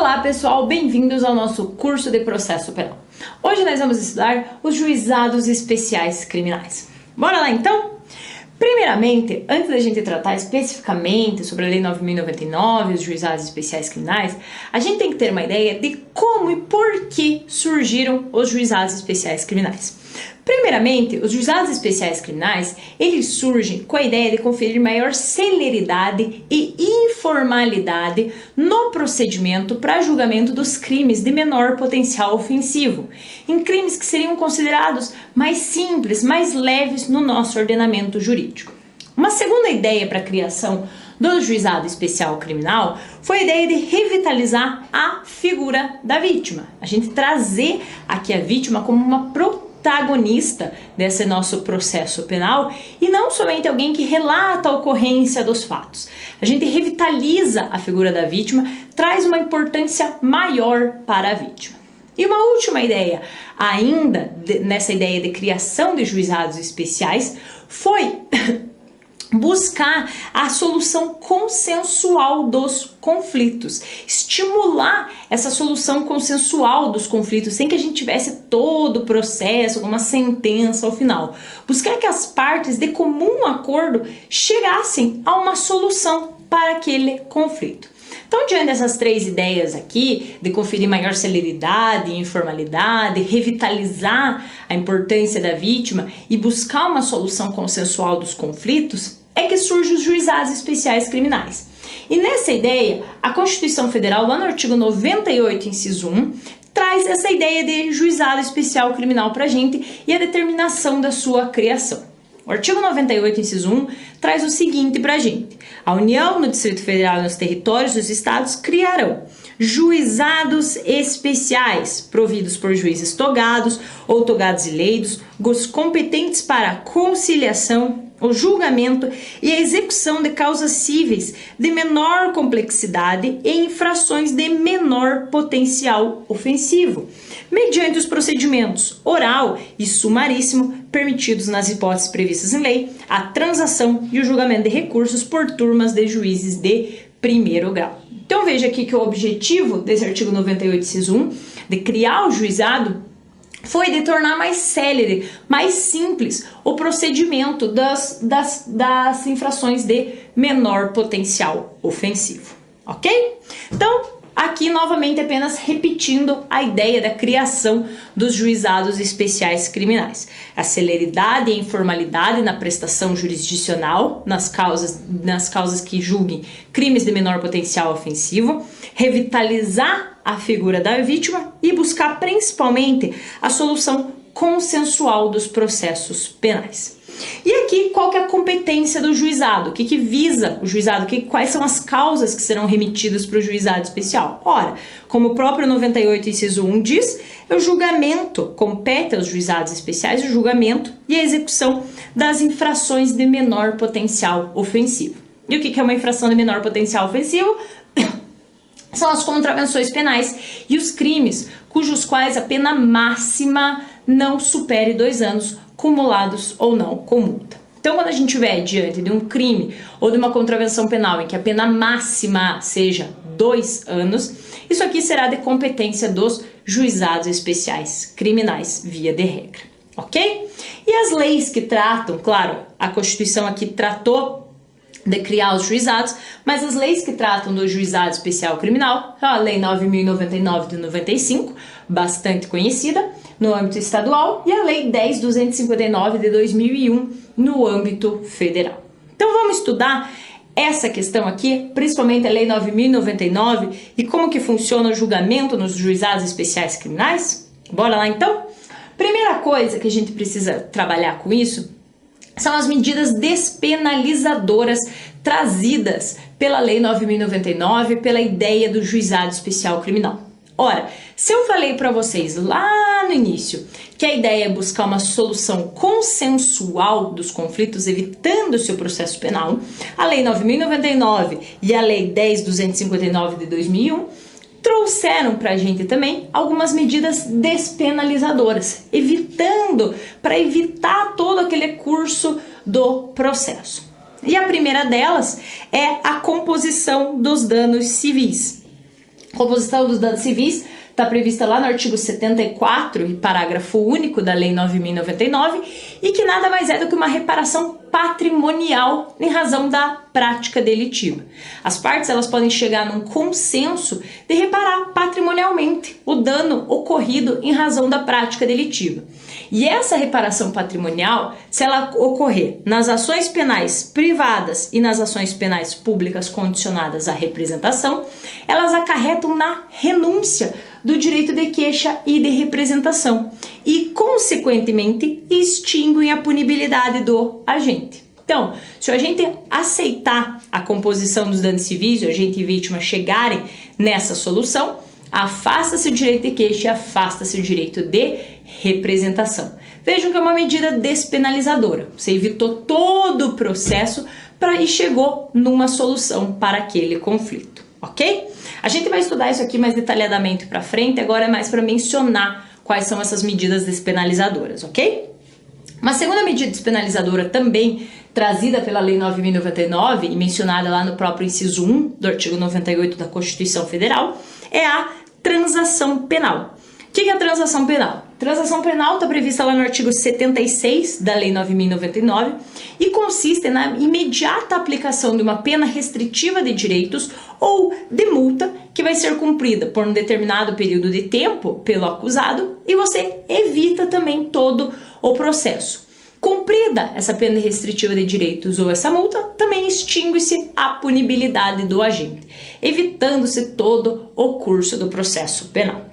Olá pessoal, bem-vindos ao nosso curso de processo penal. Hoje nós vamos estudar os juizados especiais criminais. Bora lá então? Primeiramente, antes da gente tratar especificamente sobre a Lei 9.099 e os juizados especiais criminais, a gente tem que ter uma ideia de como e por que surgiram os juizados especiais criminais. Primeiramente, os juizados especiais criminais, eles surgem com a ideia de conferir maior celeridade e informalidade no procedimento para julgamento dos crimes de menor potencial ofensivo, em crimes que seriam considerados mais simples, mais leves no nosso ordenamento jurídico. Uma segunda ideia para a criação do juizado especial criminal foi a ideia de revitalizar a figura da vítima. A gente trazer aqui a vítima como uma protagonista desse nosso processo penal e não somente alguém que relata a ocorrência dos fatos. A gente revitaliza a figura da vítima, traz uma importância maior para a vítima. E uma última ideia, ainda nessa ideia de criação de juizados especiais, foi buscar a solução consensual dos conflitos, estimular essa solução consensual dos conflitos sem que a gente tivesse todo o processo, uma sentença ao final. Buscar que as partes de comum acordo chegassem a uma solução para aquele conflito. Então, diante dessas três ideias aqui, de conferir maior celeridade e informalidade, revitalizar a importância da vítima e buscar uma solução consensual dos conflitos, é que surgem os juizados especiais criminais. E nessa ideia, a Constituição Federal, lá no artigo 98, inciso 1, traz essa ideia de juizado especial criminal para a gente e a determinação da sua criação. O artigo 98, inciso 1, traz o seguinte para a gente: a União, no Distrito Federal e nos territórios dos estados criarão juizados especiais, providos por juízes togados ou togados e leitos, competentes para a conciliação, o julgamento e a execução de causas cíveis de menor complexidade e infrações de menor potencial ofensivo, mediante os procedimentos oral e sumaríssimo permitidos nas hipóteses previstas em lei, a transação e o julgamento de recursos por turmas de juízes de primeiro grau. Então veja aqui que o objetivo desse artigo 98, inciso 1, de criar o juizado, foi de tornar mais célere, mais simples o procedimento das infrações de menor potencial ofensivo, ok? Então, aqui novamente apenas repetindo a ideia da criação dos juizados especiais criminais. A celeridade e a informalidade na prestação jurisdicional nas causas que julguem crimes de menor potencial ofensivo, revitalizar a figura da vítima e buscar principalmente a solução consensual dos processos penais. E aqui, qual que é a competência do juizado? O que visa o juizado? Quais são as causas que serão remetidas para o juizado especial? Ora, como o próprio 98, inciso 1 diz, o julgamento, compete aos juizados especiais o julgamento e a execução das infrações de menor potencial ofensivo. E o que é uma infração de menor potencial ofensivo? São as contravenções penais e os crimes cujos quais a pena máxima não supere 2 anos, cumulados ou não com multa. Então, quando a gente estiver diante de um crime ou de uma contravenção penal em que a pena máxima seja 2 anos, isso aqui será de competência dos juizados especiais criminais, via de regra, ok? E as leis que tratam, claro, a Constituição aqui tratou de criar os juizados, mas as leis que tratam do juizado especial criminal, a Lei 9.099 de 95, bastante conhecida no âmbito estadual, e a Lei 10.259 de 2001 no âmbito federal. Então vamos estudar essa questão aqui, principalmente a Lei 9.099 e como que funciona o julgamento nos juizados especiais criminais? Bora lá então? Primeira coisa que a gente precisa trabalhar com isso são as medidas despenalizadoras trazidas pela Lei 9.099, pela ideia do juizado especial criminal. Ora, se eu falei para vocês lá no início que a ideia é buscar uma solução consensual dos conflitos, evitando-se o processo penal, a Lei 9.099 e a Lei 10.259 de 2001 trouxeram para a gente também algumas medidas despenalizadoras, para evitar todo aquele curso do processo. E a primeira delas é a composição dos danos civis. Composição dos danos civis está prevista lá no artigo 74, parágrafo único da Lei 9.099, e que nada mais é do que uma reparação patrimonial em razão da prática delitiva. As partes elas podem chegar num consenso de reparar patrimonialmente o dano ocorrido em razão da prática delitiva. E essa reparação patrimonial, se ela ocorrer nas ações penais privadas e nas ações penais públicas condicionadas à representação, elas acarretam na renúncia do direito de queixa e de representação e, consequentemente, extinguem a punibilidade do agente. Então, se o agente aceitar a composição dos danos civis, o agente e vítima chegarem nessa solução, afasta-se o direito de queixa e afasta-se o direito de representação. Vejam que é uma medida despenalizadora. Você evitou todo o processo e chegou numa solução para aquele conflito, ok? A gente vai estudar isso aqui mais detalhadamente para frente, agora é mais para mencionar quais são essas medidas despenalizadoras, ok? Uma segunda medida despenalizadora também trazida pela Lei 9.099 e mencionada lá no próprio inciso 1 do artigo 98 da Constituição Federal é a transação penal. O que é a transação penal? Transação penal está prevista lá no artigo 76 da Lei 9.099 e consiste na imediata aplicação de uma pena restritiva de direitos ou de multa que vai ser cumprida por um determinado período de tempo pelo acusado e você evita também todo o processo. Cumprida essa pena restritiva de direitos ou essa multa, também extingue-se a punibilidade do agente, evitando-se todo o curso do processo penal.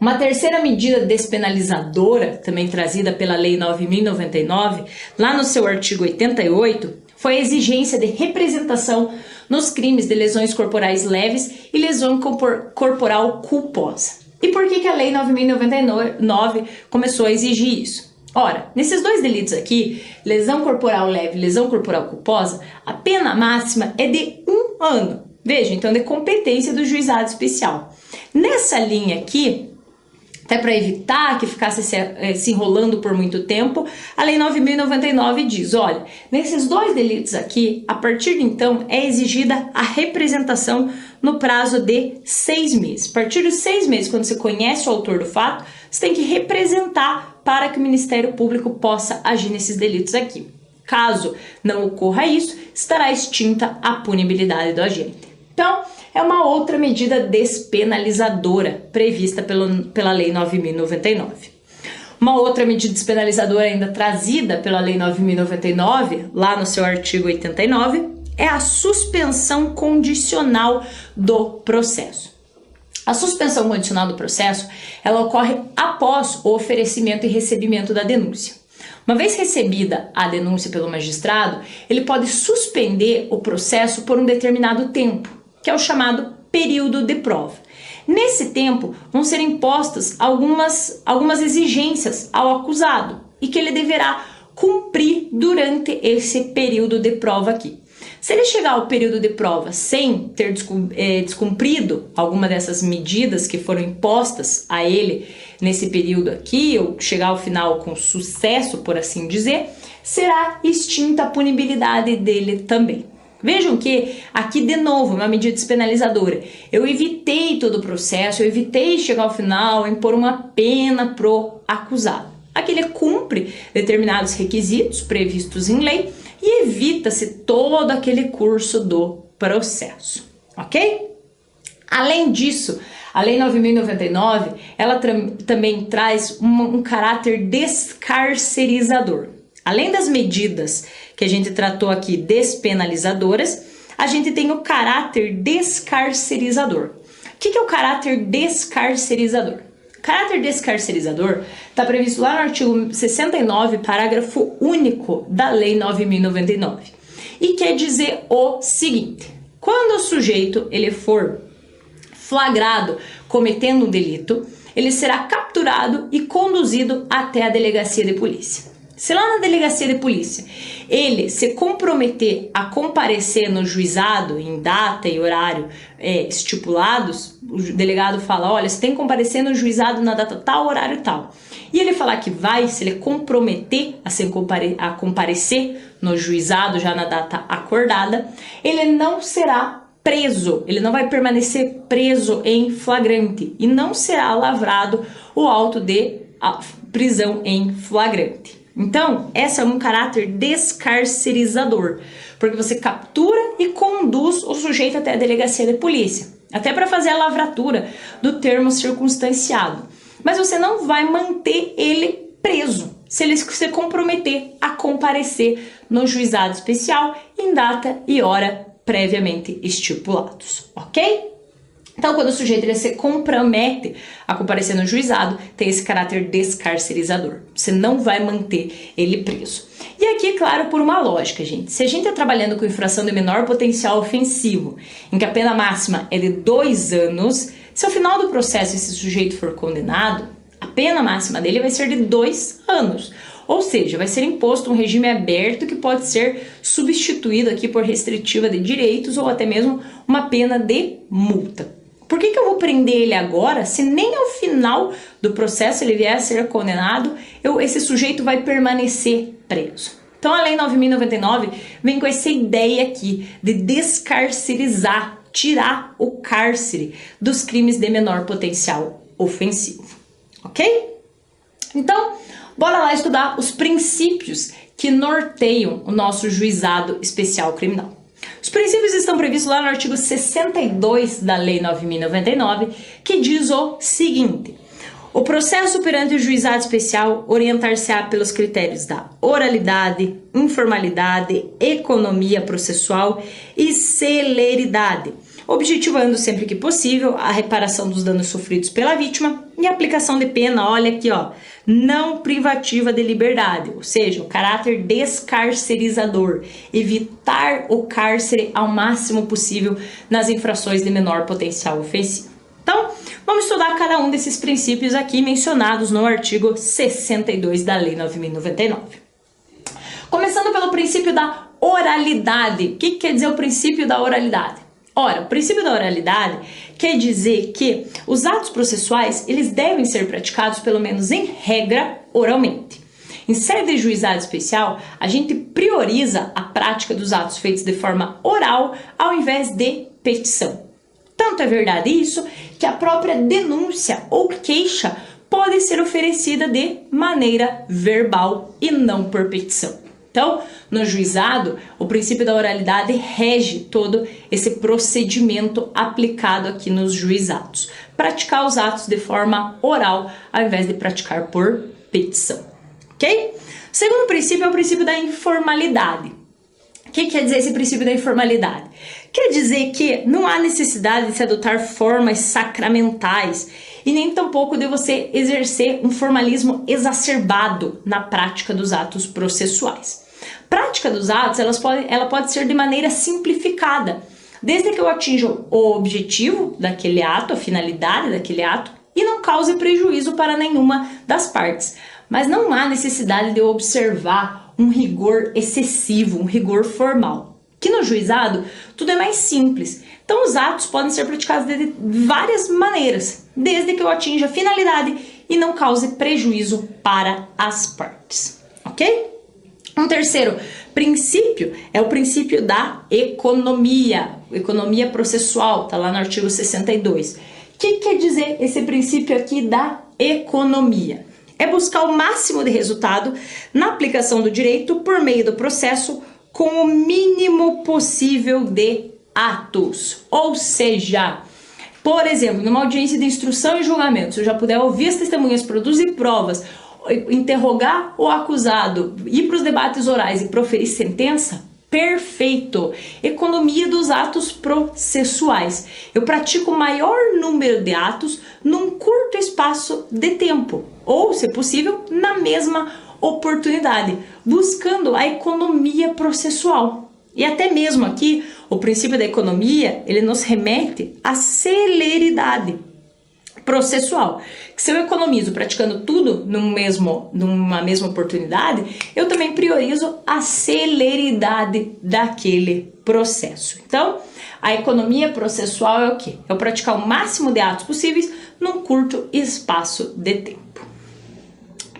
Uma terceira medida despenalizadora, também trazida pela Lei 9.099, lá no seu artigo 88, foi a exigência de representação nos crimes de lesões corporais leves e lesão corporal culposa. E por que a Lei 9.099 começou a exigir isso? Ora, nesses dois delitos aqui, lesão corporal leve e lesão corporal culposa, a pena máxima é de 1 ano. Veja, então, de competência do juizado especial. Nessa linha aqui, até para evitar que ficasse se enrolando por muito tempo, a Lei 9.099 diz, olha, nesses dois delitos aqui, a partir de então, é exigida a representação no prazo de 6 meses. A partir de 6 meses, quando você conhece o autor do fato, você tem que representar para que o Ministério Público possa agir nesses delitos aqui. Caso não ocorra isso, estará extinta a punibilidade do agente. Então, é uma outra medida despenalizadora prevista pela Lei 9.099. Uma outra medida despenalizadora ainda trazida pela Lei 9.099, lá no seu artigo 89, é a suspensão condicional do processo. A suspensão condicional do processo, ela ocorre após o oferecimento e recebimento da denúncia. Uma vez recebida a denúncia pelo magistrado, ele pode suspender o processo por um determinado tempo, que é o chamado período de prova. Nesse tempo, vão ser impostas algumas exigências ao acusado e que ele deverá cumprir durante esse período de prova aqui. Se ele chegar ao período de prova sem ter descumprido alguma dessas medidas que foram impostas a ele nesse período aqui, ou chegar ao final com sucesso, por assim dizer, será extinta a punibilidade dele também. Vejam que aqui, de novo, uma medida despenalizadora. Eu evitei todo o processo, eu evitei chegar ao final, impor uma pena pro acusado. Aqui ele cumpre determinados requisitos previstos em lei e evita-se todo aquele curso do processo, ok? Além disso, a Lei 9.099, ela também traz um caráter descarcerizador. Além das medidas que a gente tratou aqui despenalizadoras, a gente tem o caráter descarcerizador. O que é o caráter descarcerizador? O caráter descarcerizador está previsto lá no artigo 69, parágrafo único da Lei 9.099. E quer dizer o seguinte: quando o sujeito ele for flagrado cometendo um delito, ele será capturado e conduzido até a delegacia de polícia. Se lá na delegacia de polícia ele se comprometer a comparecer no juizado em data e horário estipulados, o delegado fala, olha, você tem que comparecer no juizado na data tal, horário tal. E ele falar que vai, se ele comprometer a comparecer no juizado já na data acordada, ele não será preso, ele não vai permanecer preso em flagrante e não será lavrado o auto de prisão em flagrante. Então, esse é um caráter descarcerizador, porque você captura e conduz o sujeito até a delegacia de polícia, até para fazer a lavratura do termo circunstanciado. Mas você não vai manter ele preso se ele se comprometer a comparecer no juizado especial em data e hora previamente estipulados, ok? Então, quando o sujeito ele se compromete a comparecer no juizado, tem esse caráter descarcerizador. Você não vai manter ele preso. E aqui, claro, por uma lógica, gente. Se a gente está trabalhando com infração de menor potencial ofensivo, em que a pena máxima é de 2 anos, se ao final do processo esse sujeito for condenado, a pena máxima dele vai ser de 2 anos. Ou seja, vai ser imposto um regime aberto que pode ser substituído aqui por restritiva de direitos ou até mesmo uma pena de multa. Por que eu vou prender ele agora, se nem ao final do processo ele vier a ser condenado, esse sujeito vai permanecer preso? Então a Lei 9.099 vem com essa ideia aqui de descarcerizar, tirar o cárcere dos crimes de menor potencial ofensivo, ok? Então, bora lá estudar os princípios que norteiam o nosso juizado especial criminal. Os princípios estão previstos lá no artigo 62 da Lei 9.099, que diz o seguinte: o processo perante o juizado especial orientar-se-á pelos critérios da oralidade, informalidade, economia processual e celeridade, objetivando sempre que possível a reparação dos danos sofridos pela vítima e a aplicação de pena, olha aqui, ó, não privativa de liberdade, ou seja, o caráter descarcerizador, evitar o cárcere ao máximo possível nas infrações de menor potencial ofensivo. Então, vamos estudar cada um desses princípios aqui mencionados no artigo 62 da Lei 9.099. Começando pelo princípio da oralidade. O que quer dizer o princípio da oralidade? Ora, o princípio da oralidade quer dizer que os atos processuais eles devem ser praticados, pelo menos em regra, oralmente. Em sede de juizado especial, a gente prioriza a prática dos atos feitos de forma oral ao invés de petição. Tanto é verdade isso que a própria denúncia ou queixa pode ser oferecida de maneira verbal e não por petição. Então, no juizado, o princípio da oralidade rege todo esse procedimento aplicado aqui nos juizados. Praticar os atos de forma oral, ao invés de praticar por petição, ok? O segundo princípio é o princípio da informalidade. O que quer dizer esse princípio da informalidade? Quer dizer que não há necessidade de se adotar formas sacramentais e nem tampouco de você exercer um formalismo exacerbado na prática dos atos processuais. Prática dos atos, ela pode ser de maneira simplificada, desde que eu atinja o objetivo daquele ato, a finalidade daquele ato, e não cause prejuízo para nenhuma das partes. Mas não há necessidade de eu observar um rigor excessivo, um rigor formal. Que no juizado, tudo é mais simples. Então, os atos podem ser praticados de várias maneiras, desde que eu atinja a finalidade e não cause prejuízo para as partes, ok? Um terceiro princípio é o princípio da economia processual, está lá no artigo 62. O que quer dizer esse princípio aqui da economia? É buscar o máximo de resultado na aplicação do direito por meio do processo com o mínimo possível de atos. Ou seja, por exemplo, numa audiência de instrução e julgamento, se eu já puder ouvir as testemunhas, produzir provas, interrogar o acusado, ir para os debates orais e proferir sentença, perfeito! Economia dos atos processuais. Eu pratico o maior número de atos num curto espaço de tempo, ou, se possível, na mesma oportunidade, buscando a economia processual. E até mesmo aqui, o princípio da economia, ele nos remete à celeridade processual, que se eu economizo praticando tudo numa mesma oportunidade, eu também priorizo a celeridade daquele processo. Então, a economia processual é o quê? É eu praticar o máximo de atos possíveis num curto espaço de tempo.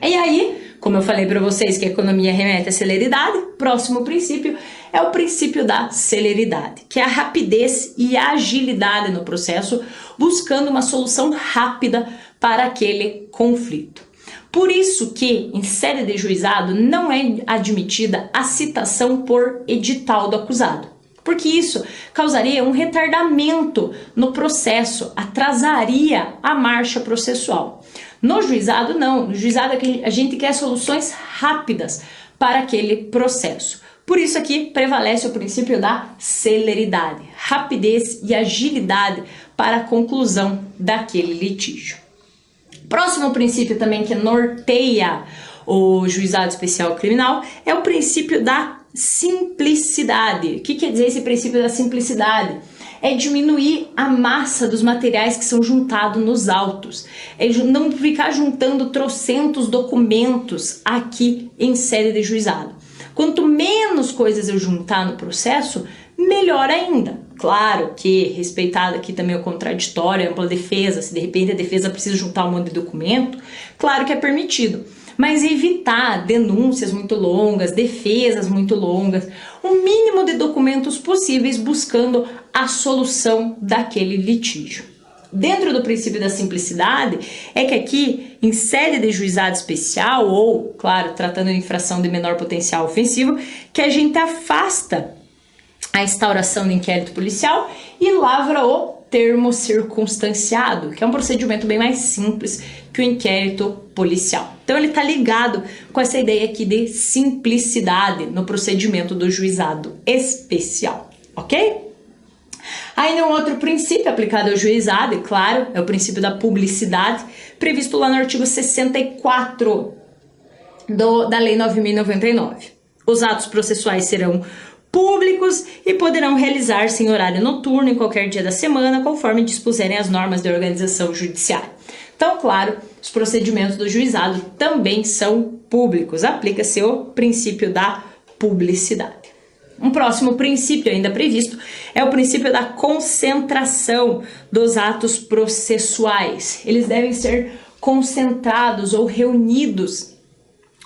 E aí, Como eu falei para vocês que a economia remete à celeridade, próximo princípio é o princípio da celeridade, que é a rapidez e a agilidade no processo, buscando uma solução rápida para aquele conflito. Por isso que, em sede de juizado, não é admitida a citação por edital do acusado, porque isso causaria um retardamento no processo, atrasaria a marcha processual. No juizado, não. No juizado a gente quer soluções rápidas para aquele processo. Por isso aqui prevalece o princípio da celeridade, rapidez e agilidade para a conclusão daquele litígio. Próximo princípio também que norteia o juizado especial criminal é o princípio da simplicidade. O que quer dizer esse princípio da simplicidade? É diminuir a massa dos materiais que são juntados nos autos. É não ficar juntando trocentos documentos aqui em sede de juizado. Quanto menos coisas eu juntar no processo, melhor ainda. Claro que, respeitado aqui também o contraditório, a ampla defesa, se de repente a defesa precisa juntar um monte de documento, claro que é permitido. Mas evitar denúncias muito longas, defesas muito longas, o mínimo de documentos possíveis buscando a solução daquele litígio. Dentro do princípio da simplicidade, é que aqui, em sede de juizado especial, ou, claro, tratando de infração de menor potencial ofensivo, que a gente afasta a instauração do inquérito policial e lavra o termo circunstanciado, que é um procedimento bem mais simples que o inquérito policial. Então ele está ligado com essa ideia aqui de simplicidade no procedimento do juizado especial, ok? Ainda um outro princípio aplicado ao juizado, e claro, é o princípio da publicidade, previsto lá no artigo 64 da Lei 9.099. Os atos processuais serão públicos e poderão realizar-se em horário noturno em qualquer dia da semana, conforme dispuserem as normas de organização judiciária. Então, claro, os procedimentos do juizado também são públicos. Aplica-se o princípio da publicidade. Um próximo princípio ainda previsto é o princípio da concentração dos atos processuais. Eles devem ser concentrados ou reunidos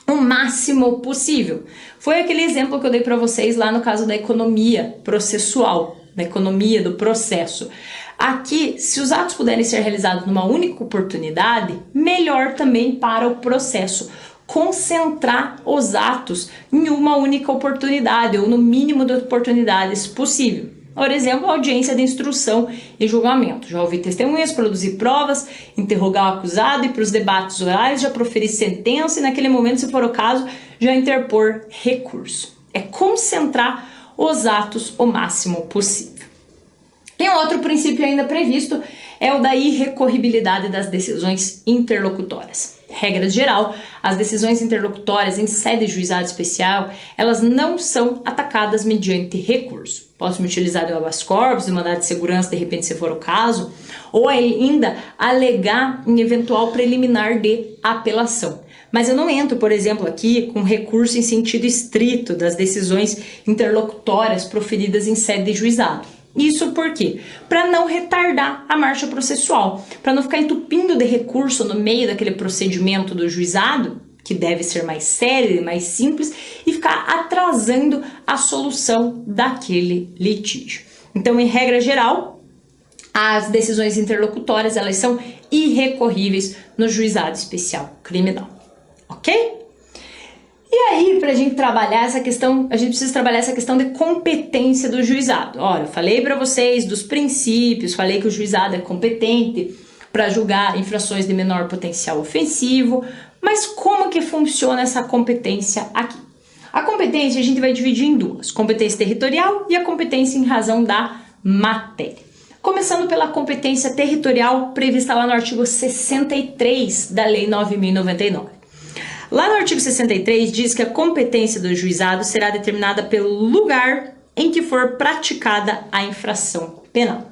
o máximo possível. Foi aquele exemplo que eu dei para vocês lá no caso da economia processual, da economia do processo. Aqui, se os atos puderem ser realizados numa única oportunidade, melhor também para o processo. Concentrar os atos em uma única oportunidade, ou no mínimo de oportunidades possível. Por exemplo, audiência de instrução e julgamento. Já ouvir testemunhas, produzir provas, interrogar o acusado e para os debates orais já proferir sentença e naquele momento, se for o caso, já interpor recurso. É concentrar os atos o máximo possível. Tem outro princípio ainda previsto, é o da irrecorribilidade das decisões interlocutórias. Regra geral, as decisões interlocutórias em sede de juizado especial, elas não são atacadas mediante recurso. Posso me utilizar do habeas corpus, do mandado de segurança, de repente, se for o caso, ou ainda alegar em eventual preliminar de apelação. Mas eu não entro, por exemplo, aqui com recurso em sentido estrito das decisões interlocutórias proferidas em sede de juizado. Isso por quê? Para não retardar a marcha processual, para não ficar entupindo de recurso no meio daquele procedimento do juizado, que deve ser mais sério e mais simples, e ficar atrasando a solução daquele litígio. Então, em regra geral, as decisões interlocutórias, elas são irrecorríveis no juizado especial criminal, ok? E aí, para a gente trabalhar essa questão, a gente precisa trabalhar essa questão de competência do juizado. Olha, eu falei para vocês dos princípios, falei que o juizado é competente para julgar infrações de menor potencial ofensivo, mas como que funciona essa competência aqui? A competência a gente vai dividir em duas, competência territorial e a competência em razão da matéria. Começando pela competência territorial prevista lá no artigo 63 da Lei 9.099. Lá no artigo 63 diz que a competência do juizado será determinada pelo lugar em que for praticada a infração penal.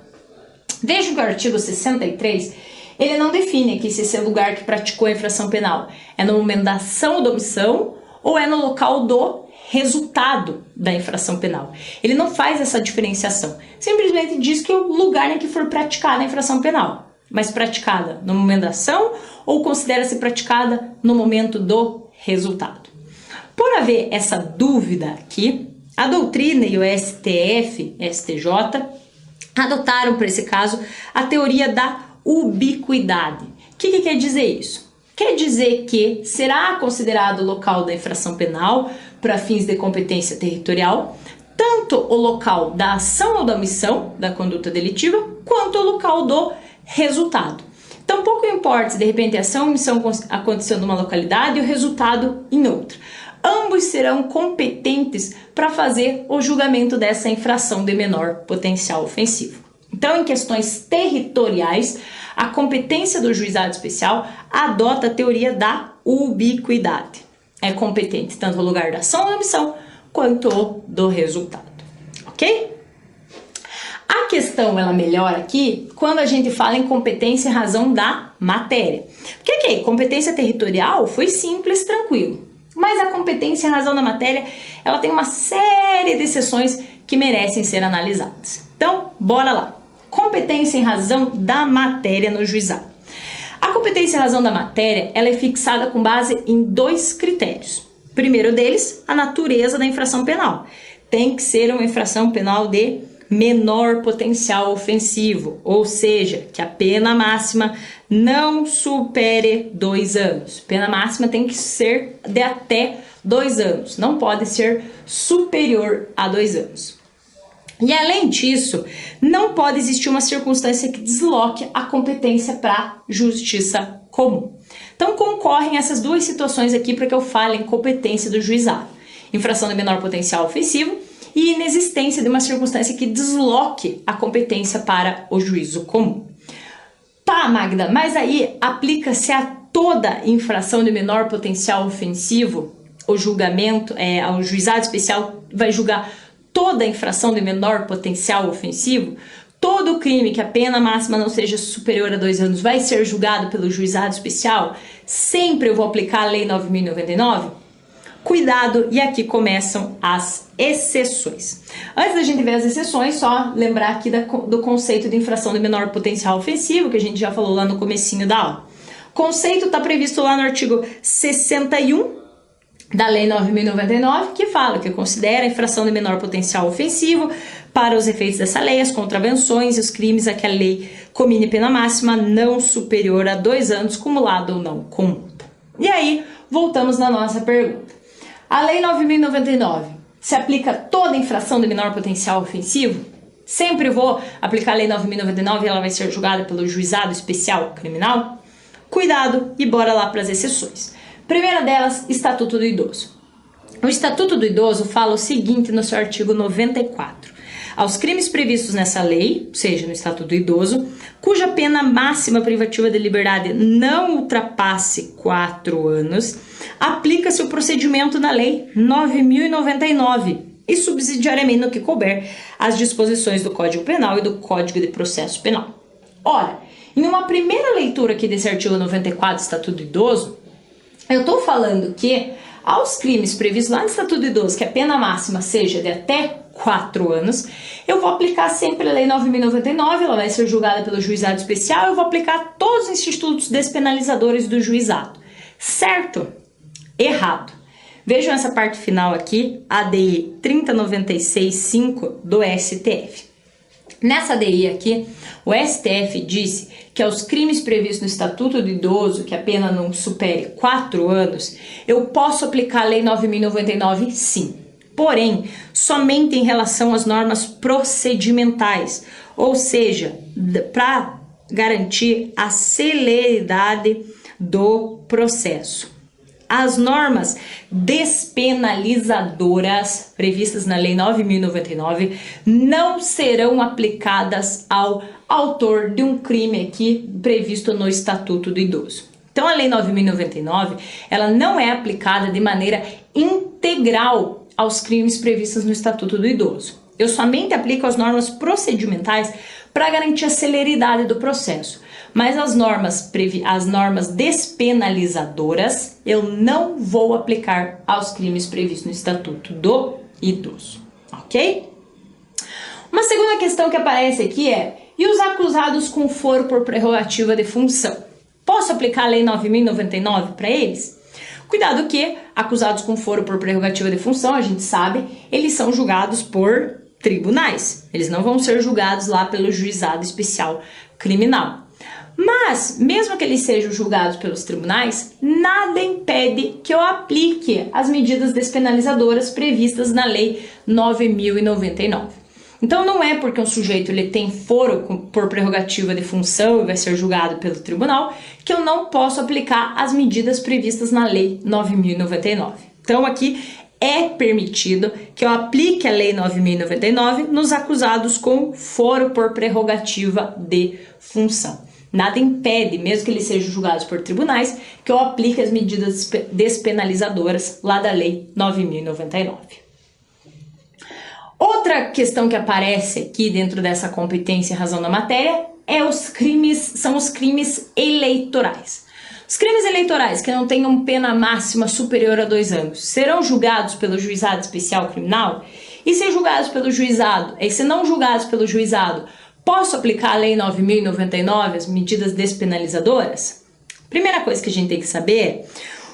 Veja que o artigo 63, ele não define aqui se esse lugar que praticou a infração penal é no momento da ação ou da omissão ou é no local do resultado da infração penal. Ele não faz essa diferenciação, simplesmente diz que o lugar em que for praticada a infração penal, mas praticada no momento da ação ou considera-se praticada no momento do resultado. Por haver essa dúvida aqui, a doutrina e o STF, STJ, adotaram para esse caso a teoria da ubiquidade. O que quer dizer isso? Quer dizer que será considerado o local da infração penal para fins de competência territorial tanto o local da ação ou da omissão da conduta delitiva quanto o local do resultado. Então pouco importa se de repente a ação ou omissão aconteceu numa localidade e o resultado em outra. Ambos serão competentes para fazer o julgamento dessa infração de menor potencial ofensivo. Então, em questões territoriais, a competência do juizado especial adota a teoria da ubiquidade. É competente tanto no lugar da ação ou omissão quanto o do resultado, ok? A questão ela melhora aqui quando a gente fala em competência em razão da matéria. Porque competência territorial foi simples, tranquilo. Mas a competência em razão da matéria, ela tem uma série de exceções que merecem ser analisadas. Então, bora lá. Competência em razão da matéria no juizado. A competência em razão da matéria, ela é fixada com base em 2 critérios. O primeiro deles, a natureza da infração penal. Tem que ser uma infração penal de menor potencial ofensivo, ou seja, que a pena máxima não supere 2 anos. Pena máxima tem que ser de até 2 anos, não pode ser superior a 2 anos. E além disso, não pode existir uma circunstância que desloque a competência para justiça comum. Então concorrem essas 2 situações aqui para que eu fale em competência do juizado. Infração de menor potencial ofensivo e inexistência de uma circunstância que desloque a competência para o juízo comum. Tá, Magda, mas aí aplica-se a toda infração de menor potencial ofensivo, o julgamento, o juizado especial vai julgar toda infração de menor potencial ofensivo, todo crime que a pena máxima não seja superior a 2 anos vai ser julgado pelo juizado especial? Sempre eu vou aplicar a Lei 9.099? Cuidado, e aqui começam as exceções. Antes da gente ver as exceções, só lembrar aqui do conceito de infração de menor potencial ofensivo, que a gente já falou lá no comecinho da aula. O conceito está previsto lá no artigo 61 da Lei 9.099, que fala que considera a infração de menor potencial ofensivo para os efeitos dessa lei, as contravenções e os crimes a que a lei comine pena máxima não superior a 2 anos, cumulado ou não com multa. E aí, voltamos na nossa pergunta. A Lei 9.099 se aplica a toda infração de menor potencial ofensivo? Sempre vou aplicar a Lei 9.099 e ela vai ser julgada pelo juizado especial criminal? Cuidado e bora lá para as exceções. Primeira delas, Estatuto do Idoso. O Estatuto do Idoso fala o seguinte no seu artigo 94. Aos crimes previstos nessa lei, ou seja, no Estatuto do Idoso, cuja pena máxima privativa de liberdade não ultrapasse 4 anos, aplica-se o procedimento da Lei 9.099 e subsidiariamente no que couber as disposições do Código Penal e do Código de Processo Penal. Ora, em uma primeira leitura aqui desse artigo 94 do Estatuto do Idoso, eu estou falando que aos crimes previstos lá no Estatuto do Idoso, que a pena máxima seja de até 4 anos, eu vou aplicar sempre a Lei 9.099, ela vai ser julgada pelo juizado especial, eu vou aplicar todos os institutos despenalizadores do juizado. Certo? Errado. Vejam essa parte final aqui, ADI 3096-5 do STF. Nessa ADI aqui, o STF disse que aos crimes previstos no Estatuto do Idoso, que a pena não supere 4 anos, eu posso aplicar a Lei 9.099 sim. Porém, somente em relação às normas procedimentais, ou seja, para garantir a celeridade do processo. As normas despenalizadoras previstas na Lei 9.099 não serão aplicadas ao autor de um crime aqui previsto no Estatuto do Idoso. Então, a Lei 9.099, ela não é aplicada de maneira integral aos crimes previstos no Estatuto do Idoso. Eu somente aplico as normas procedimentais para garantir a celeridade do processo. Mas as normas despenalizadoras eu não vou aplicar aos crimes previstos no Estatuto do Idoso, ok? Uma segunda questão que aparece aqui é: e os acusados com foro por prerrogativa de função? Posso aplicar a Lei 9.099 para eles? Cuidado que, acusados com foro por prerrogativa de função, a gente sabe, eles são julgados por tribunais. Eles não vão ser julgados lá pelo juizado especial criminal. Mas, mesmo que eles sejam julgados pelos tribunais, nada impede que eu aplique as medidas despenalizadoras previstas na Lei 9.099. Então, não é porque um sujeito ele tem foro por prerrogativa de função e vai ser julgado pelo tribunal que eu não posso aplicar as medidas previstas na Lei 9.099. Então, aqui é permitido que eu aplique a Lei 9.099 nos acusados com foro por prerrogativa de função. Nada impede, mesmo que eles sejam julgados por tribunais, que eu aplique as medidas despenalizadoras lá da Lei 9.099. Outra questão que aparece aqui dentro dessa competência e razão da matéria são os crimes eleitorais. Os crimes eleitorais que não tenham pena máxima superior a 2 anos serão julgados pelo juizado especial criminal? E se julgados pelo juizado, e se não julgados pelo juizado, posso aplicar a Lei 9.099, as medidas despenalizadoras? Primeira coisa que a gente tem que saber,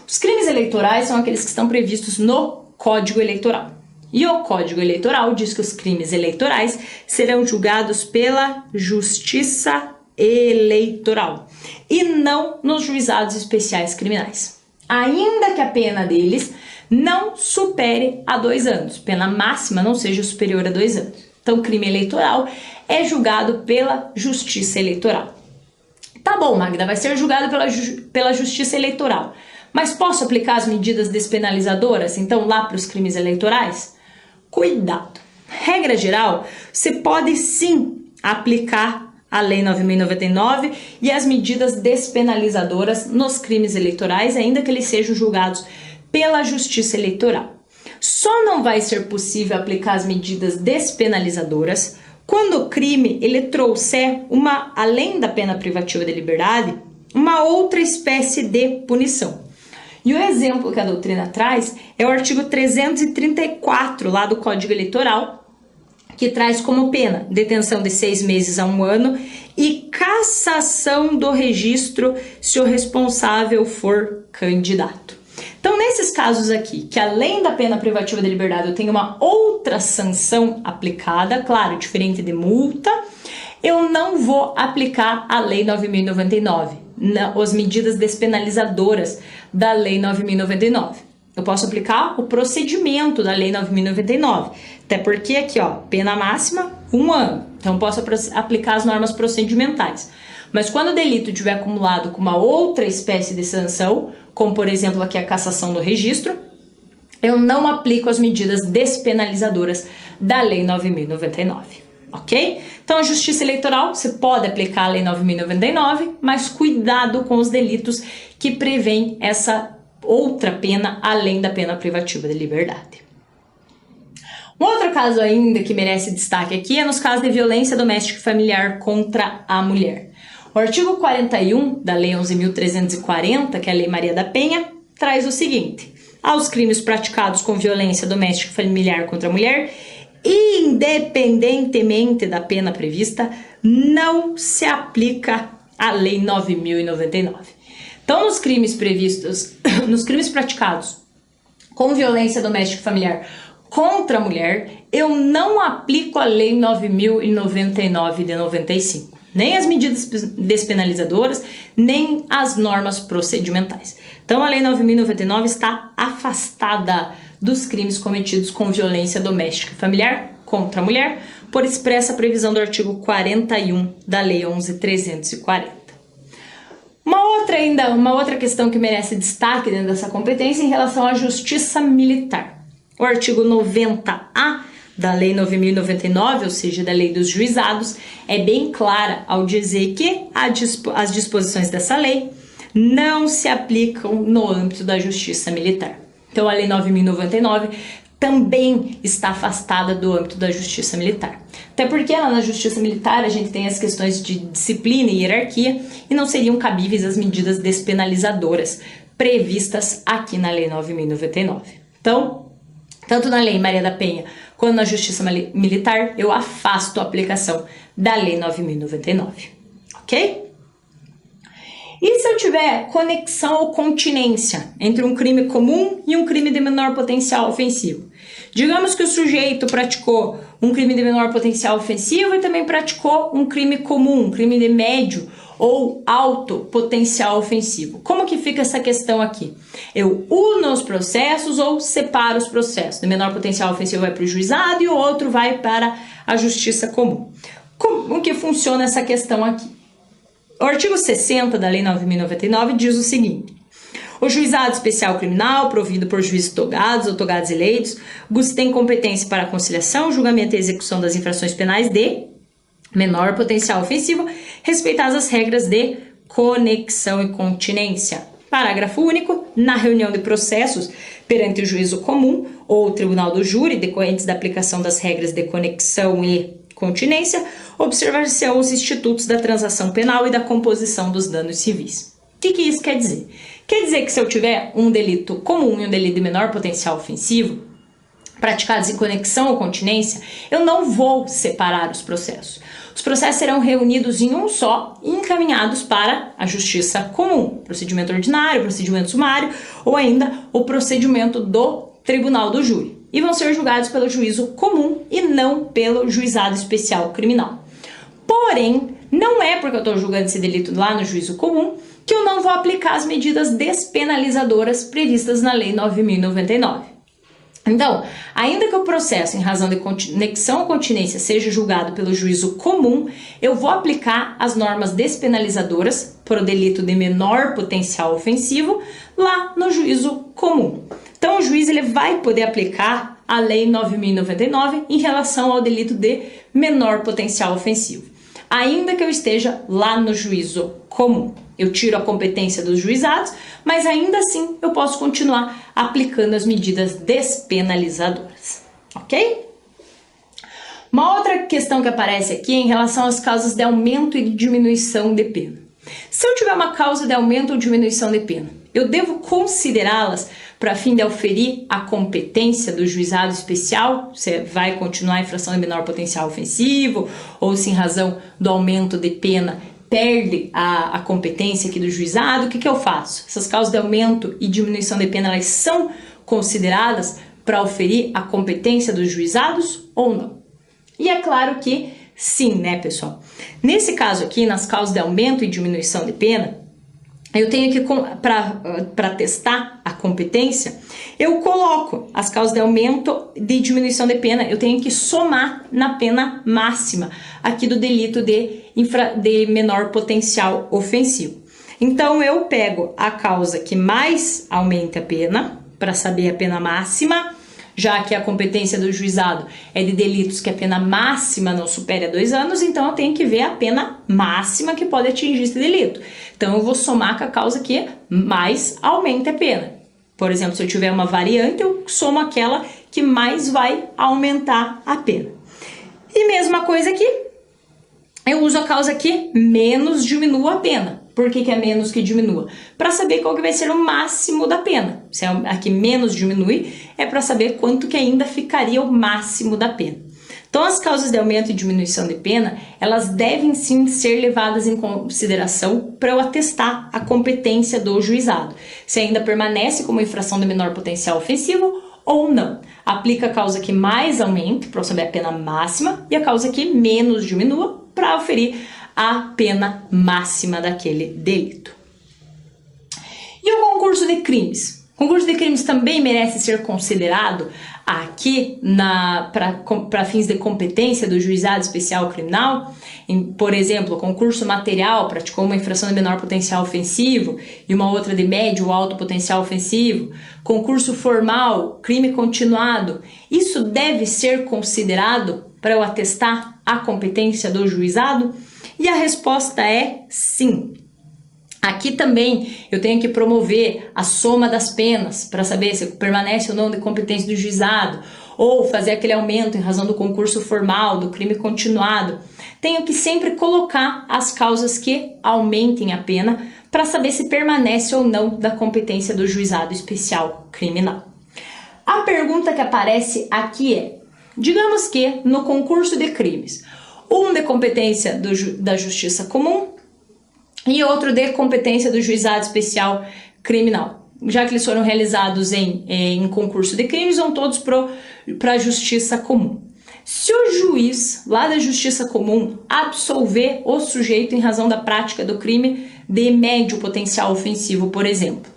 os crimes eleitorais são aqueles que estão previstos no Código Eleitoral. E o Código Eleitoral diz que os crimes eleitorais serão julgados pela Justiça Eleitoral e não nos juizados especiais criminais. Ainda que a pena deles não supere a 2 anos, pena máxima não seja superior a 2 anos. Então, crime eleitoral é julgado pela Justiça Eleitoral. Tá bom, Magda, vai ser julgado pela Justiça Eleitoral, mas posso aplicar as medidas despenalizadoras, então, lá para os crimes eleitorais? Cuidado! Regra geral, você pode sim aplicar a Lei 9.099 e as medidas despenalizadoras nos crimes eleitorais, ainda que eles sejam julgados pela Justiça Eleitoral. Só não vai ser possível aplicar as medidas despenalizadoras quando o crime ele trouxer além da pena privativa de liberdade, uma outra espécie de punição. E o exemplo que a doutrina traz é o artigo 334 lá do Código Eleitoral, que traz como pena detenção de 6 meses a 1 ano e cassação do registro se o responsável for candidato. Então, nesses casos aqui, que além da pena privativa de liberdade eu tenho uma outra sanção aplicada, claro, diferente de multa, eu não vou aplicar a Lei 9.099, as medidas despenalizadoras da Lei 9.099. Eu posso aplicar o procedimento da Lei 9.099, até porque aqui, ó, pena máxima, 1 ano. Então, eu posso aplicar as normas procedimentais. Mas quando o delito tiver acumulado com uma outra espécie de sanção, como por exemplo aqui a cassação do registro, eu não aplico as medidas despenalizadoras da Lei 9.099, ok? Então a Justiça Eleitoral, você pode aplicar a Lei 9.099, mas cuidado com os delitos que prevêem essa outra pena além da pena privativa de liberdade. Um outro caso ainda que merece destaque aqui é nos casos de violência doméstica e familiar contra a mulher. O artigo 41 da Lei 11.340, que é a Lei Maria da Penha, traz o seguinte: aos crimes praticados com violência doméstica e familiar contra a mulher, independentemente da pena prevista, não se aplica a Lei 9.099. Então, nos crimes praticados com violência doméstica e familiar contra a mulher, eu não aplico a Lei 9.099 de 95. Nem as medidas despenalizadoras, nem as normas procedimentais. Então, a Lei 9.099 está afastada dos crimes cometidos com violência doméstica e familiar contra a mulher, por expressa previsão do artigo 41 da Lei 11.340. Uma outra questão que merece destaque dentro dessa competência é em relação à justiça militar. O artigo 90A da Lei 9.099, ou seja, da Lei dos Juizados, é bem clara ao dizer que as disposições dessa lei não se aplicam no âmbito da justiça militar. Então, a Lei 9.099 também está afastada do âmbito da justiça militar. Até porque lá na justiça militar a gente tem as questões de disciplina e hierarquia e não seriam cabíveis as medidas despenalizadoras previstas aqui na Lei 9.099. Então, tanto na Lei Maria da Penha quanto na Justiça Militar, eu afasto a aplicação da Lei 9.099, ok? E se eu tiver conexão ou continência entre um crime comum e um crime de menor potencial ofensivo? Digamos que o sujeito praticou um crime de menor potencial ofensivo e também praticou um crime comum, um crime de médio ou alto potencial ofensivo. Como que fica essa questão aqui? Eu uno os processos ou separo os processos? De menor potencial ofensivo vai para o juizado e o outro vai para a justiça comum. Como que funciona essa questão aqui? O artigo 60 da Lei 9.099 diz o seguinte: o juizado especial criminal, provido por juízes togados ou togados eleitos, tem competência para a conciliação, julgamento e execução das infrações penais de menor potencial ofensivo, respeitadas as regras de conexão e continência. Parágrafo único. Na reunião de processos perante o juízo comum ou o tribunal do júri, decorrentes da aplicação das regras de conexão e continência, observar-se-ão os institutos da transação penal e da composição dos danos civis. O que isso quer dizer? Quer dizer que se eu tiver um delito comum e um delito de menor potencial ofensivo, praticados em conexão ou continência, eu não vou separar os processos. Os processos serão reunidos em um só e encaminhados para a justiça comum, procedimento ordinário, procedimento sumário ou ainda o procedimento do tribunal do júri. E vão ser julgados pelo juízo comum e não pelo juizado especial criminal. Porém, não é porque eu estou julgando esse delito lá no juízo comum que eu não vou aplicar as medidas despenalizadoras previstas na Lei 9.099. Então, ainda que o processo em razão de conexão ou continência seja julgado pelo juízo comum, eu vou aplicar as normas despenalizadoras para o delito de menor potencial ofensivo lá no juízo comum. Então, o juiz ele vai poder aplicar a Lei 9.099 em relação ao delito de menor potencial ofensivo, ainda que eu esteja lá no juízo comum. Eu tiro a competência dos juizados, mas ainda assim eu posso continuar aplicando as medidas despenalizadoras, ok? Uma outra questão que aparece aqui é em relação às causas de aumento e de diminuição de pena. Se eu tiver uma causa de aumento ou diminuição de pena, eu devo considerá-las para fim de auferir a competência do juizado especial, se vai continuar a infração de menor potencial ofensivo, ou se em razão do aumento de pena perde a competência aqui do juizado. O que eu faço? Essas causas de aumento e diminuição de pena, elas são consideradas para auferir a competência dos juizados ou não? E é claro que sim, né, pessoal? Nesse caso aqui, nas causas de aumento e diminuição de pena, eu tenho que, para testar a competência, eu coloco as causas de aumento e de diminuição de pena, eu tenho que somar na pena máxima aqui do delito de menor potencial ofensivo. Então, eu pego a causa que mais aumenta a pena, para saber a pena máxima, já que a competência do juizado é de delitos que a pena máxima não supere a 2 anos, então eu tenho que ver a pena máxima que pode atingir esse delito. Então eu vou somar com a causa que mais aumenta a pena. Por exemplo, se eu tiver uma variante, eu somo aquela que mais vai aumentar a pena. E mesma coisa aqui, eu uso a causa que menos diminua a pena. Por que é menos que diminua? Para saber qual que vai ser o máximo da pena. Se a que menos diminui, é para saber quanto que ainda ficaria o máximo da pena. Então, as causas de aumento e diminuição de pena, elas devem sim ser levadas em consideração para eu atestar a competência do juizado. Se ainda permanece como infração de menor potencial ofensivo ou não. Aplica a causa que mais aumente, para eu saber a pena máxima, e a causa que menos diminua, para oferir a pena máxima daquele delito. E o concurso de crimes? O concurso de crimes também merece ser considerado aqui para fins de competência do juizado especial criminal. Por exemplo, concurso material praticou uma infração de menor potencial ofensivo e uma outra de médio ou alto potencial ofensivo. Concurso formal, crime continuado. Isso deve ser considerado para eu atestar a competência do juizado? E a resposta é sim. Aqui também eu tenho que promover a soma das penas para saber se permanece ou não de competência do juizado, ou fazer aquele aumento em razão do concurso formal, do crime continuado. Tenho que sempre colocar as causas que aumentem a pena para saber se permanece ou não da competência do juizado especial criminal. A pergunta que aparece aqui é: digamos que no concurso de crimes, um de competência da justiça comum e outro de competência do juizado especial criminal. Já que eles foram realizados em concurso de crimes, vão todos para a justiça comum. Se o juiz lá da justiça comum absolver o sujeito em razão da prática do crime de médio potencial ofensivo, por exemplo,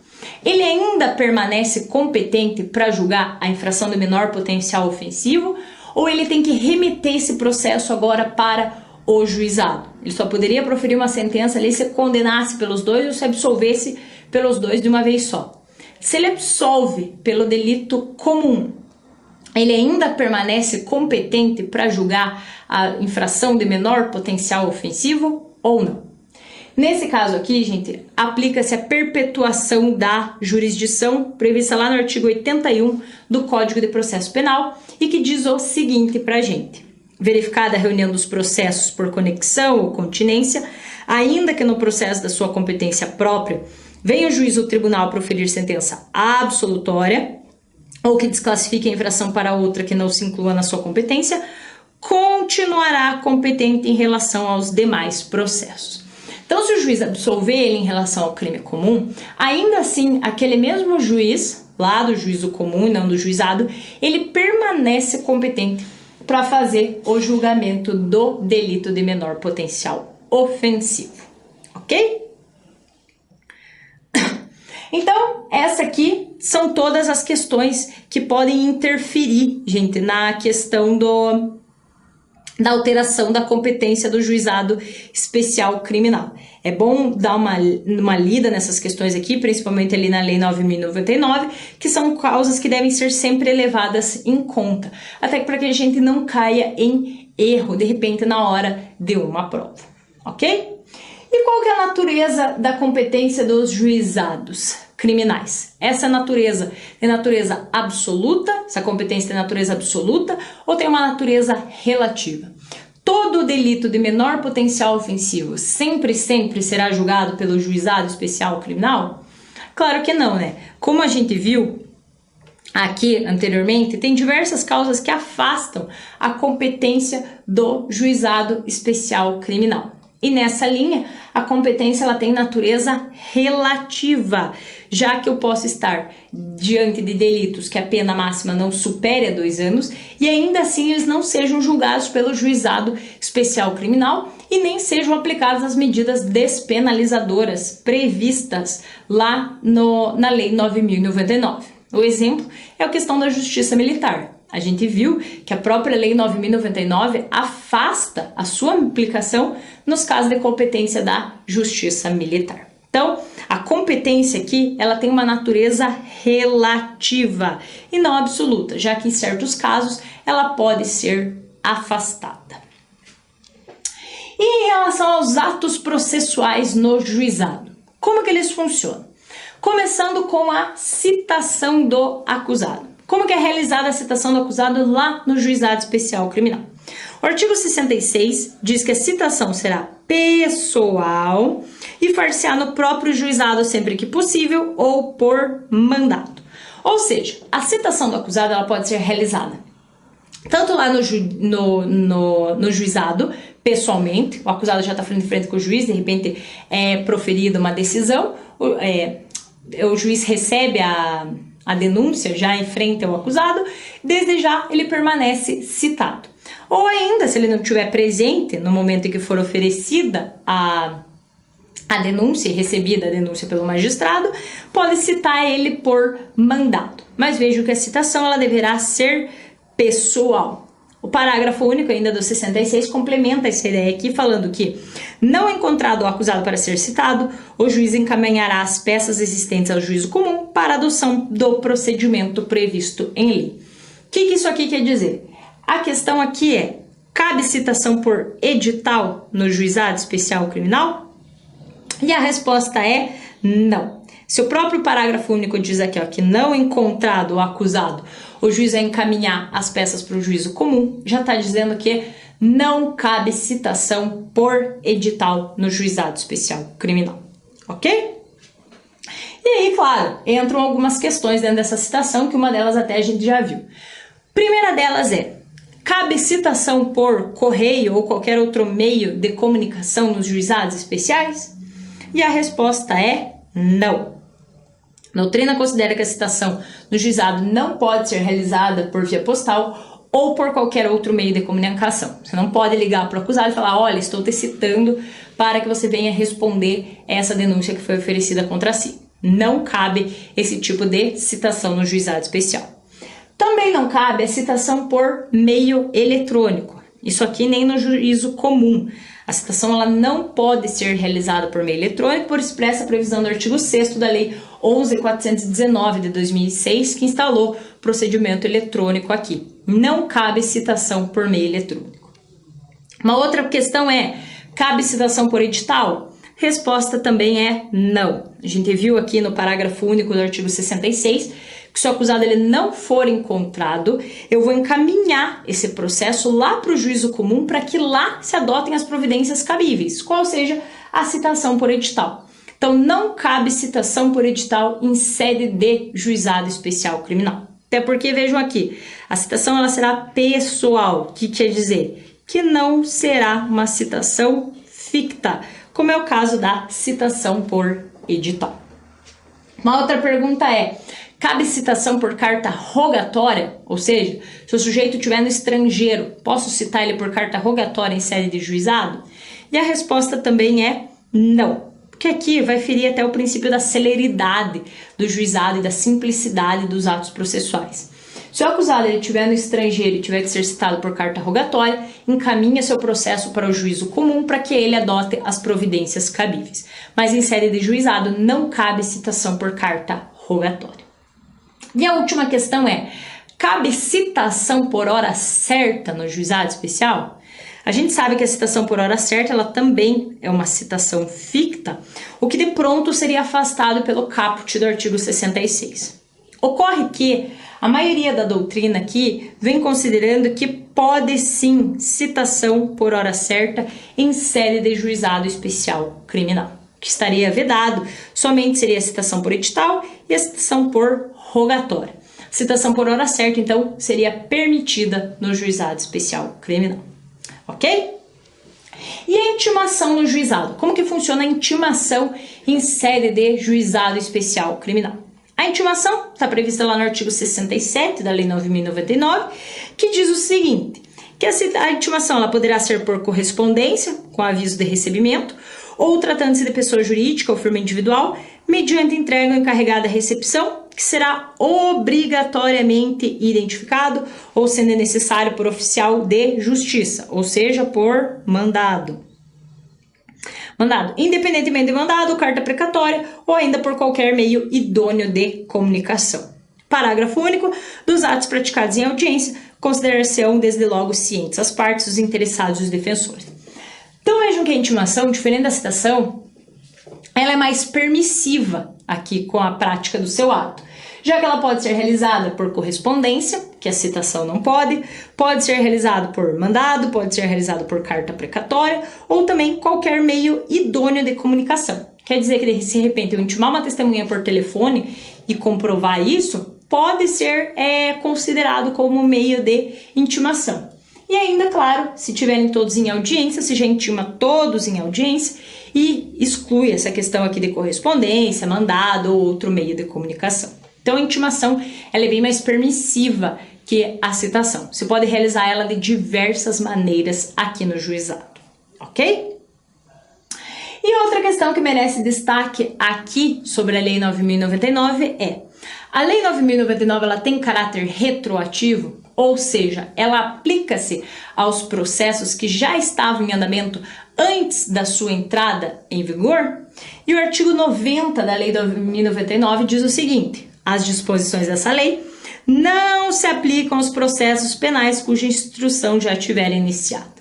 ele ainda permanece competente para julgar a infração de menor potencial ofensivo, ou ele tem que remeter esse processo agora para o juizado? Ele só poderia proferir uma sentença ali se condenasse pelos dois ou se absolvesse pelos dois de uma vez só. Se ele absolve pelo delito comum, ele ainda permanece competente para julgar a infração de menor potencial ofensivo ou não? Nesse caso aqui, gente, aplica-se a perpetuação da jurisdição prevista lá no artigo 81 do Código de Processo Penal e que diz o seguinte pra gente: verificada a reunião dos processos por conexão ou continência, ainda que no processo da sua competência própria venha o juiz ou tribunal proferir sentença absolutória ou que desclassifique a infração para outra que não se inclua na sua competência, continuará competente em relação aos demais processos. Então, se o juiz absolver ele em relação ao crime comum, ainda assim, aquele mesmo juiz, lá do juízo comum e não do juizado, ele permanece competente para fazer o julgamento do delito de menor potencial ofensivo, ok? Então, essa aqui são todas as questões que podem interferir, gente, na questão da alteração da competência do juizado especial criminal. É bom dar uma lida nessas questões aqui, principalmente ali na Lei 9.099, que são causas que devem ser sempre levadas em conta, até para que a gente não caia em erro, de repente, na hora de uma prova, ok? E qual que é a natureza da competência dos juizados criminais? Essa natureza é natureza absoluta? Essa competência tem natureza absoluta ou tem uma natureza relativa? Todo delito de menor potencial ofensivo sempre será julgado pelo juizado especial criminal? Claro que não, né? Como a gente viu aqui anteriormente, tem diversas causas que afastam a competência do juizado especial criminal. E nessa linha, a competência ela tem natureza relativa, já que eu posso estar diante de delitos que a pena máxima não supere a 2 anos e ainda assim eles não sejam julgados pelo juizado especial criminal e nem sejam aplicadas as medidas despenalizadoras previstas lá na Lei 9.099. O exemplo é a questão da justiça militar. A gente viu que a própria Lei 9.099 afasta a sua aplicação nos casos de competência da justiça militar. Então, a competência aqui, ela tem uma natureza relativa e não absoluta, já que em certos casos ela pode ser afastada. E em relação aos atos processuais no juizado, como que eles funcionam? Começando com a citação do acusado. Como que é realizada a citação do acusado lá no juizado especial criminal? O artigo 66 diz que a citação será pessoal e far-se-á no próprio juizado sempre que possível ou por mandado. Ou seja, a citação do acusado ela pode ser realizada tanto lá no juizado, pessoalmente, o acusado já está frente a frente com o juiz, de repente é proferida uma decisão, o juiz recebe a denúncia já em frente ao acusado, desde já ele permanece citado. Ou ainda, se ele não estiver presente no momento em que for oferecida a denúncia e recebida a denúncia pelo magistrado, pode citar ele por mandado. Mas vejam que a citação ela deverá ser pessoal. O parágrafo único ainda do 66 complementa essa ideia aqui, falando que, não encontrado o acusado para ser citado, o juiz encaminhará as peças existentes ao juízo comum para adoção do procedimento previsto em lei. O que isso aqui quer dizer? A questão aqui é, cabe citação por edital no juizado especial criminal? E a resposta é não. Se o próprio parágrafo único diz aqui que não encontrado o acusado, o juiz vai encaminhar as peças para o juízo comum, já está dizendo que não cabe citação por edital no juizado especial criminal, ok? E aí, claro, entram algumas questões dentro dessa citação, que uma delas até a gente já viu. Primeira delas é, cabe citação por correio ou qualquer outro meio de comunicação nos juizados especiais? E a resposta é não. A doutrina considera que a citação no juizado não pode ser realizada por via postal ou por qualquer outro meio de comunicação. Você não pode ligar para o acusado e falar, olha, estou te citando para que você venha responder essa denúncia que foi oferecida contra si. Não cabe esse tipo de citação no juizado especial. Também não cabe a citação por meio eletrônico. Isso aqui nem no juízo comum. A citação ela não pode ser realizada por meio eletrônico por expressa previsão do artigo 6º da Lei 11.419 de 2006, que instalou procedimento eletrônico aqui. Não cabe citação por meio eletrônico. Uma outra questão é, cabe citação por edital? Resposta também é não. A gente viu aqui no parágrafo único do artigo 66 que se o acusado ele não for encontrado, eu vou encaminhar esse processo lá para o juízo comum para que lá se adotem as providências cabíveis, qual seja a citação por edital. Então, não cabe citação por edital em sede de juizado especial criminal. Até porque, vejam aqui, a citação ela será pessoal, que quer dizer que não será uma citação ficta, como é o caso da citação por edital. Uma outra pergunta é, cabe citação por carta rogatória? Ou seja, se o sujeito estiver no estrangeiro, posso citar ele por carta rogatória em sede de juizado? E a resposta também é não, porque aqui vai ferir até o princípio da celeridade do juizado e da simplicidade dos atos processuais. Se o acusado estiver no estrangeiro e tiver que ser citado por carta rogatória, encaminha seu processo para o juízo comum para que ele adote as providências cabíveis. Mas em sede de juizado não cabe citação por carta rogatória. E a última questão é, cabe citação por hora certa no juizado especial? A gente sabe que a citação por hora certa ela também é uma citação ficta, o que de pronto seria afastado pelo caput do artigo 66. Ocorre que a maioria da doutrina aqui vem considerando que pode sim citação por hora certa em sede de juizado especial criminal. O que estaria vedado somente seria a citação por edital e a citação por rogatória. Citação por hora certa, então, seria permitida no juizado especial criminal. Ok? E a intimação no juizado? Como que funciona a intimação em sede de juizado especial criminal? A intimação está prevista lá no artigo 67 da Lei 9.099, que diz o seguinte, que a intimação ela poderá ser por correspondência, com aviso de recebimento, ou tratando-se de pessoa jurídica ou firma individual, mediante entrega ou encarregada recepção, que será obrigatoriamente identificado ou sendo necessário por oficial de justiça, ou seja, por mandado. Independentemente de mandado, carta precatória ou ainda por qualquer meio idôneo de comunicação. Parágrafo único. Dos atos praticados em audiência, considerar-se-ão desde logo cientes as partes, os interessados e os defensores. Então vejam que a intimação, diferente da citação, ela é mais permissiva aqui com a prática do seu ato, já que ela pode ser realizada por correspondência, que a citação não pode ser realizado por mandado, pode ser realizado por carta precatória ou também qualquer meio idôneo de comunicação. Quer dizer que se de repente eu intimar uma testemunha por telefone e comprovar isso, pode ser considerado como meio de intimação. E ainda, claro, se tiverem todos em audiência, se já intima todos em audiência e exclui essa questão aqui de correspondência, mandado ou outro meio de comunicação. Então, a intimação ela é bem mais permissiva que a citação. Você pode realizar ela de diversas maneiras aqui no juizado, ok? E outra questão que merece destaque aqui sobre a Lei 9.099 é: a Lei 9.099 ela tem caráter retroativo, ou seja, ela aplica-se aos processos que já estavam em andamento antes da sua entrada em vigor? E o artigo 90 da Lei 9.099 diz o seguinte: as disposições dessa lei não se aplicam aos processos penais cuja instrução já tiver iniciada.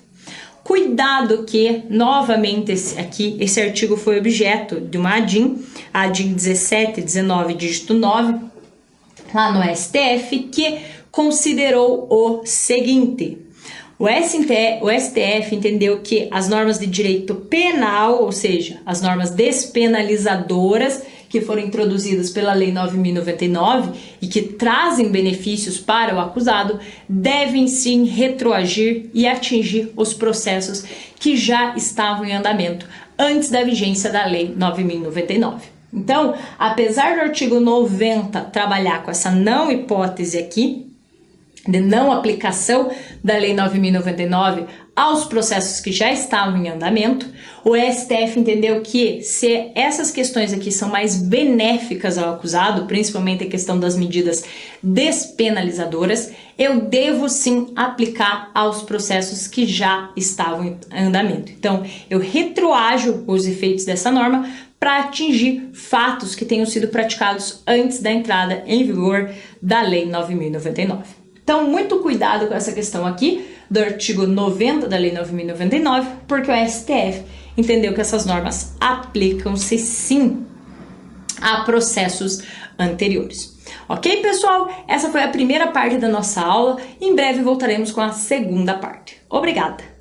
Cuidado que, novamente, esse artigo foi objeto de uma ADIM, a ADIM 1719, dígito 9, lá no STF, que considerou o seguinte: o STF entendeu que as normas de direito penal, ou seja, as normas despenalizadoras, que foram introduzidas pela Lei 9.099 e que trazem benefícios para o acusado, devem sim retroagir e atingir os processos que já estavam em andamento antes da vigência da Lei 9.099. Então, apesar do artigo 90 trabalhar com essa não hipótese aqui, de não aplicação da Lei 9.099 aos processos que já estavam em andamento, o STF entendeu que se essas questões aqui são mais benéficas ao acusado, principalmente a questão das medidas despenalizadoras, eu devo sim aplicar aos processos que já estavam em andamento. Então, eu retroajo os efeitos dessa norma para atingir fatos que tenham sido praticados antes da entrada em vigor da Lei 9.099. Então, muito cuidado com essa questão aqui do artigo 90 da Lei 9.099, porque o STF entendeu que essas normas aplicam-se sim a processos anteriores. Ok, pessoal? Essa foi a primeira parte da nossa aula. Em breve voltaremos com a segunda parte. Obrigada!